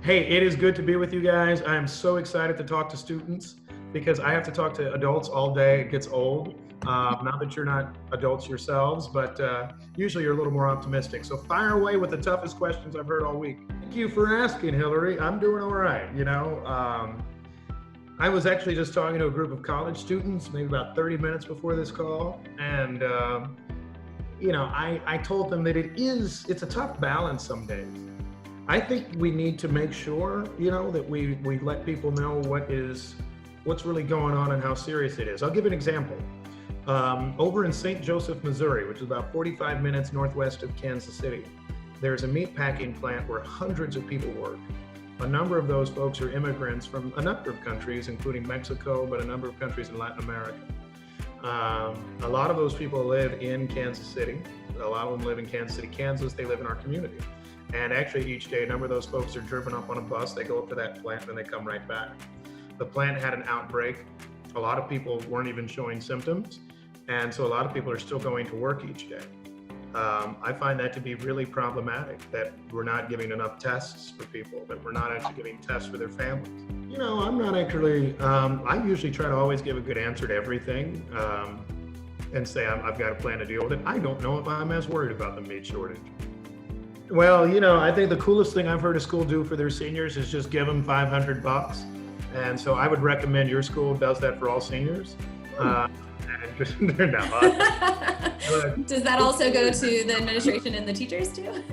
Hey, it is good to be with you guys. I am so excited to talk to students because I have to talk to adults all day. It gets old. Not that you're not adults yourselves, but usually you're a little more optimistic. So fire away with the toughest questions I've heard all week. Thank you for asking, Hillary. I'm doing all right. I was actually just talking to a group of college students, maybe about 30 minutes before this call, and I told them that it's a tough balance some days. I think we need to make sure, that we let people know what's really going on and how serious it is. I'll give an example. Over in St. Joseph, Missouri, which is about 45 minutes northwest of Kansas City, there's a meat packing plant where hundreds of people work. A number of those folks are immigrants from a number of countries, including Mexico, but a number of countries in Latin America. A lot of those people live in Kansas City. A lot of them live in Kansas City, Kansas. They live in our community. And actually each day, a number of those folks are driven up on a bus. They go up to that plant and they come right back. The plant had an outbreak. A lot of people weren't even showing symptoms. And so a lot of people are still going to work each day. I find that to be really problematic, that we're not giving enough tests for people, that we're not actually giving tests for their families. I'm not actually, I usually try to always give a good answer to everything and say I've got a plan to deal with it. I don't know if I'm as worried about the meat shortage. Well, I think the coolest thing I've heard a school do for their seniors is just give them $500. And so I would recommend your school does that for all seniors. They're not. Does that also go to the administration and the teachers too?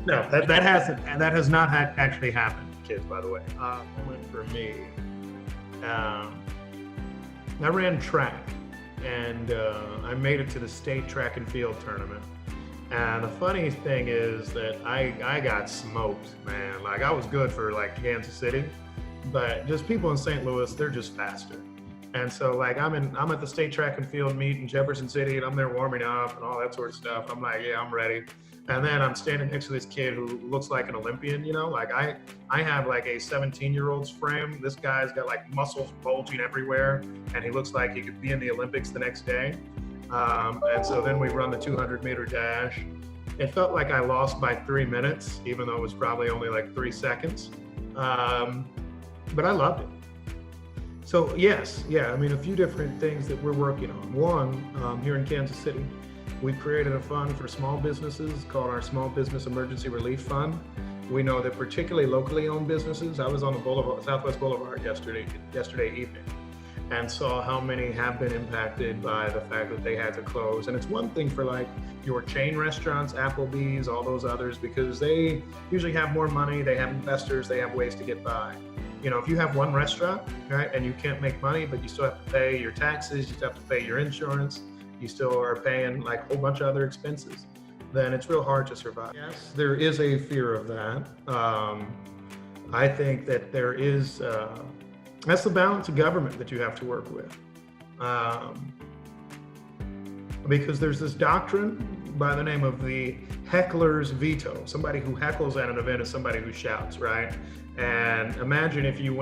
No, that has not actually happened, kids, by the way. Moment for me. I ran track and I made it to the state track and field tournament. And the funny thing is that I got smoked, man. Like I was good for like Kansas City, but just people in St. Louis, they're just faster. And so like I'm at the state track and field meet in Jefferson City and I'm there warming up and all that sort of stuff. I'm like, yeah, I'm ready. And then I'm standing next to this kid who looks like an Olympian, like I have like a 17-year-old's frame. This guy's got like muscles bulging everywhere and he looks like he could be in the Olympics the next day. And so then we run the 200-meter dash. It felt like I lost by 3 minutes, even though it was probably only like 3 seconds. But I loved it. So yes, a few different things that we're working on. One, here in Kansas City, we've created a fund for small businesses called our Small Business Emergency Relief Fund. We know that particularly locally owned businesses, I was on the Southwest Boulevard yesterday evening and saw how many have been impacted by the fact that they had to close. And it's one thing for like your chain restaurants, Applebee's, all those others, because they usually have more money, they have investors, they have ways to get by. If you have one restaurant, right, and you can't make money, but you still have to pay your taxes, you still have to pay your insurance, you still are paying like a whole bunch of other expenses, then it's real hard to survive. Yes, there is a fear of that. I think that there is, that's the balance of government that you have to work with. Because there's this doctrine by the name of the heckler's veto. Somebody who heckles at an event is somebody who shouts, right? And imagine if you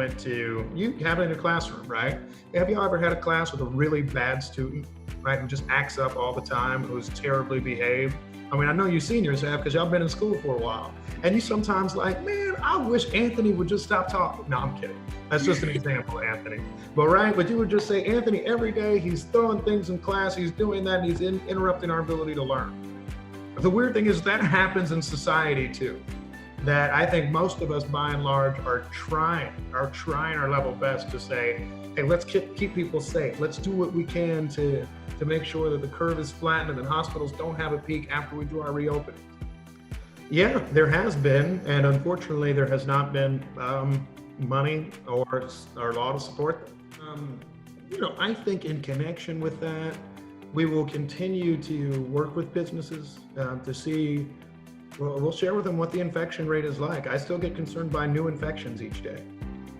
you have it in a classroom, right? Have you ever had a class with a really bad student, right, who just acts up all the time, who's terribly behaved? I mean, I know you seniors have because y'all been in school for a while. And you sometimes like, man, I wish Anthony would just stop talking. No, I'm kidding. That's just an example, Anthony. But you would just say, Anthony, every day he's throwing things in class, he's doing that, and he's interrupting our ability to learn. The weird thing is that happens in society too. That I think most of us, by and large, are trying our level best to say, hey, let's keep people safe. Let's do what we can to make sure that the curve is flattened and that hospitals don't have a peak after we do our reopening. Yeah, there has been, and unfortunately, there has not been money or law to support them. I think in connection with that, we will continue to work with businesses to see. We'll share with them what the infection rate is like. I still get concerned by new infections each day.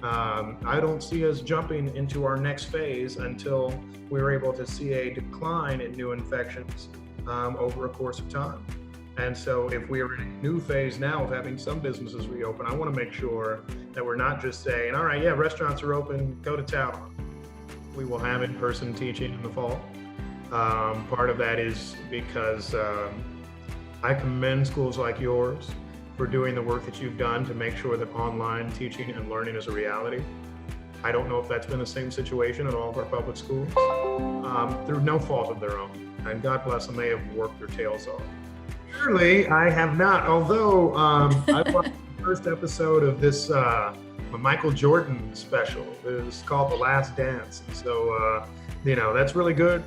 I don't see us jumping into our next phase until we're able to see a decline in new infections over a course of time. And so if we are in a new phase now of having some businesses reopen, I want to make sure that we're not just saying, all right, yeah, restaurants are open, go to town. We will have in-person teaching in the fall. Part of that is because I commend schools like yours for doing the work that you've done to make sure that online teaching and learning is a reality. I don't know if that's been the same situation in all of our public schools, through no fault of their own. And God bless them, they have worked their tails off. Surely I have not, although I watched the first episode of this Michael Jordan special. It was called The Last Dance. And so, that's really good.